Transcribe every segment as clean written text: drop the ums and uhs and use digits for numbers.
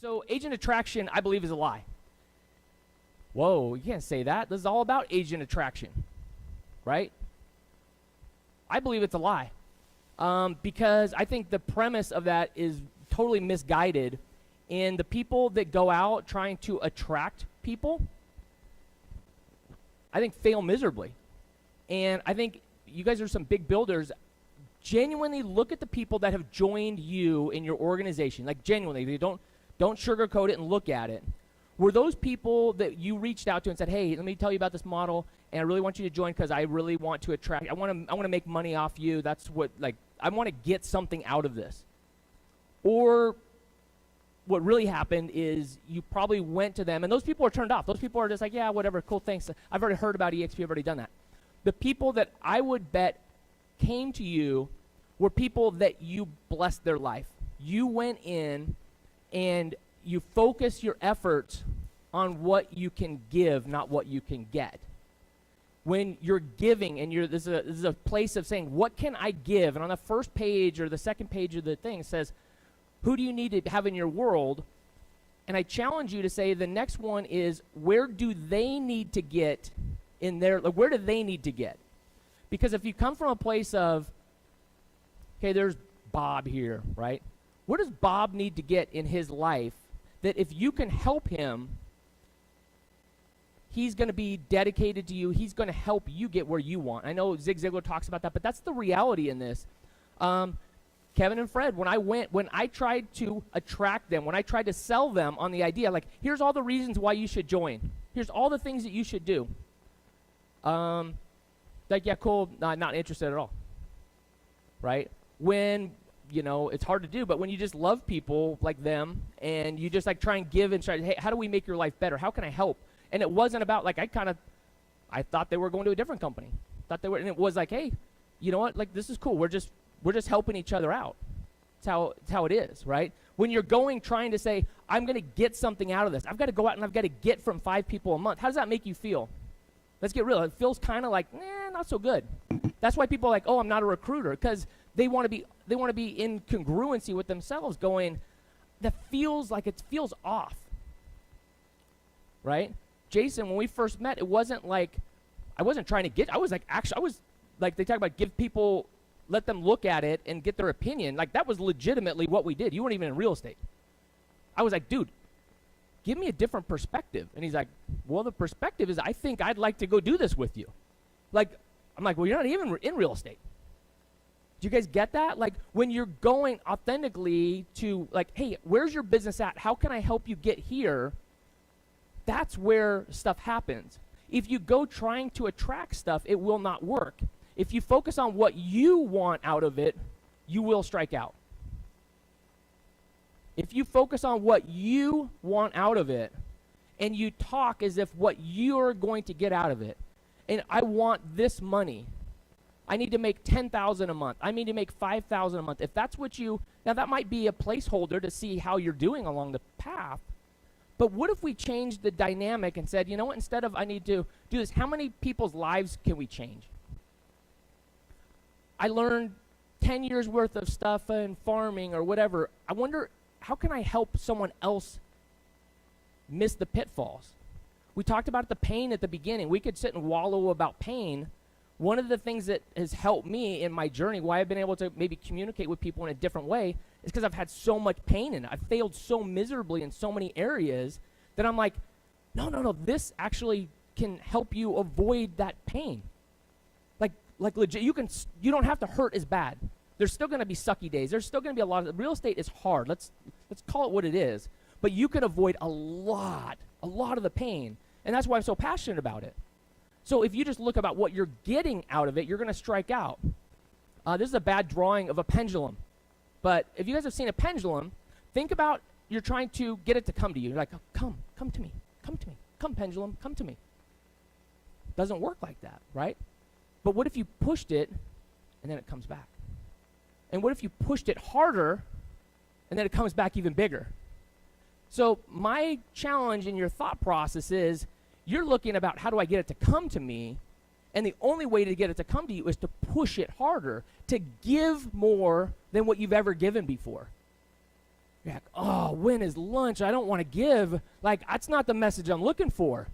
So agent attraction, I believe, is a lie. Whoa, you can't say that. This is all about agent attraction, right? I believe it's a lie because I think the premise of that is totally misguided, and the people that go out trying to attract people, I think, fail miserably. And I think you guys are some big builders. Genuinely look at the people that have joined you in your organization. Like, genuinely, they don't sugarcoat it and look at it. Were those people that you reached out to and said, hey, let me tell you about this model, and I really want you to join because I really want to attract, I want to make money off you. That's what, like, I want to get something out of this. Or what really happened is you probably went to them, and those people are turned off. Those people are just like, yeah, whatever, cool, thanks. I've already heard about EXP, I've already done that. The people that I would bet came to you were people that you blessed their life. You went in and you focus your efforts on what you can give, not what you can get. When you're giving and this is a place of saying, what can I give? And on the first page or the second page of the thing it says, who do you need to have in your world? And I challenge you to say the next one is, where do they need to get in their, like, where do they need to get? Because if you come from a place of, okay, there's Bob here, right? Where does Bob need to get in his life that if you can help him, he's going to be dedicated to you. He's going to help you get where you want. I know Zig Ziglar talks about that, but that's the reality in this. Kevin and Fred, when I tried to attract them, when I tried to sell them on the idea, like, here's all the reasons why you should join. Here's all the things that you should do. Like, yeah, cool, not interested at all, right? When, it's hard to do, but when you just love people like them and you just, like, try and give and try, hey, how do we make your life better? How can I help? And it wasn't about, like, I thought they were going to a different company. And it was like, hey, you know what? Like, this is cool. We're just helping each other out. It's how it is, right? When you're trying to say, I'm going to get something out of this. I've got to go out and I've got to get from 5 people a month. How does that make you feel? Let's get real. It feels kind of like, not so good. That's why people are like, oh, I'm not a recruiter, because they want to be in congruency with themselves, going, that feels like it feels off, right? Jason, when we first met, it wasn't like I wasn't trying to get. I was like, they talk about give people, let them look at it and get their opinion. Like, that was legitimately what we did. You weren't even in real estate. I was like, dude, give me a different perspective. And he's like, well, the perspective is, I think I'd like to go do this with you. Like, I'm like, well, you're not even in real estate. Do you guys get that? Like, when you're going authentically to, like, hey, where's your business at? How can I help you get here? That's where stuff happens. If you go trying to attract stuff, it will not work. If you focus on what you want out of it, you will strike out. If you focus on what you want out of it, and you talk as if what you're going to get out of it, and I want this money, I need to make $10,000 a month, I need to make $5,000 a month. If that's what now that might be a placeholder to see how you're doing along the path, but what if we changed the dynamic and said, you know what, instead of I need to do this, how many people's lives can we change? I learned 10 years worth of stuff in farming or whatever. I wonder, how can I help someone else miss the pitfalls? We talked about the pain at the beginning. We could sit and wallow about pain. One of the things that has helped me in my journey, why I've been able to maybe communicate with people in a different way, is because I've had so much pain in it. I've failed so miserably in so many areas that I'm like, no, this actually can help you avoid that pain. Like legit, you don't have to hurt as bad. There's still going to be sucky days. There's still going to be a lot of, real estate is hard. Let's call it what it is. But you can avoid a lot of the pain. And that's why I'm so passionate about it. So if you just look about what you're getting out of it, you're going to strike out. This is a bad drawing of a pendulum. But if you guys have seen a pendulum, think about you're trying to get it to come to you. You're like, oh, come to me. Come, pendulum, come to me. Doesn't work like that, right? But what if you pushed it and then it comes back? And what if you pushed it harder and then it comes back even bigger? So my challenge in your thought process is, you're looking about how do I get it to come to me, and the only way to get it to come to you is to push it harder, to give more than what you've ever given before. You're like, oh, when is lunch? I don't want to give. Like, that's not the message I'm looking for.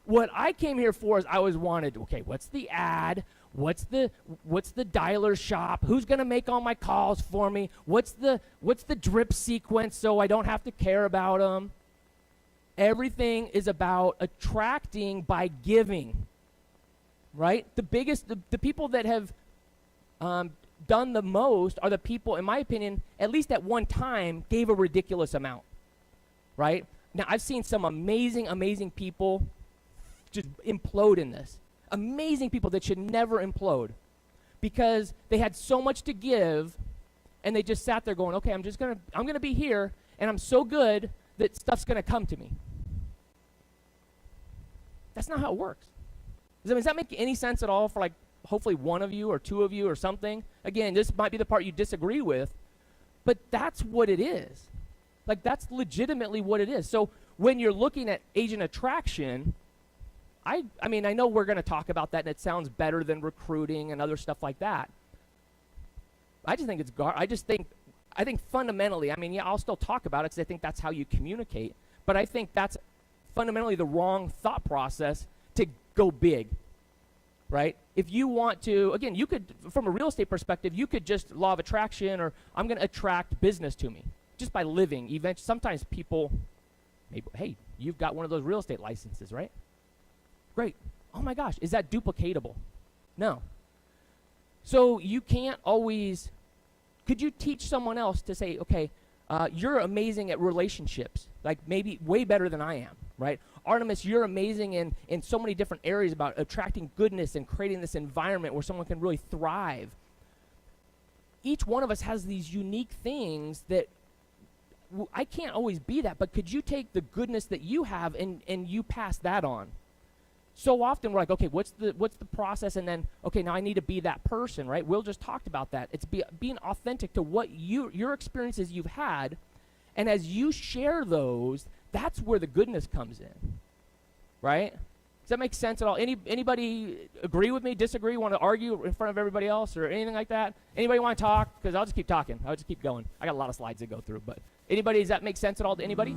What I came here for is I always wanted, okay, what's the ad? What's the dialer shop? Who's going to make all my calls for me? What's the drip sequence so I don't have to care about them? Everything is about attracting by giving, right? The people that have done the most are the people, in my opinion, at least at one time, gave a ridiculous amount, right? Now, I've seen some amazing, amazing people just implode in this. Amazing people that should never implode because they had so much to give and they just sat there going, okay, I'm going to be here and I'm so good that stuff's going to come to me. That's not how it works. Does that make any sense at all for like hopefully one of you or two of you or something? Again, this might be the part you disagree with, but that's what it is. Like that's legitimately what it is. So when you're looking at agent attraction, I mean, I know we're going to talk about that, and it sounds better than recruiting and other stuff like that. I just think I think fundamentally, I mean, yeah, I'll still talk about it because I think that's how you communicate, but I think that's fundamentally the wrong thought process to go big, right? If you want to, again, you could, from a real estate perspective, you could just law of attraction or I'm going to attract business to me just by living. Sometimes people, maybe, hey, you've got one of those real estate licenses, right? Great. Oh my gosh, is that duplicatable? No. So you can't always, could you teach someone else to say, okay, you're amazing at relationships, like maybe way better than I am, right? Artemis, you're amazing in so many different areas about attracting goodness and creating this environment where someone can really thrive. Each one of us has these unique things that I can't always be that, but could you take the goodness that you have and you pass that on? So often we're like, okay, what's the process? And then, okay, now I need to be that person, right? Will just talked about that. It's being authentic to what your experiences you've had, and as you share those, that's where the goodness comes in, right? Does that make sense at all? Anybody agree with me, disagree, want to argue in front of everybody else or anything like that? Anybody want to talk? Because I'll just keep talking. I'll just keep going. I got a lot of slides to go through, but anybody, does that make sense at all to anybody?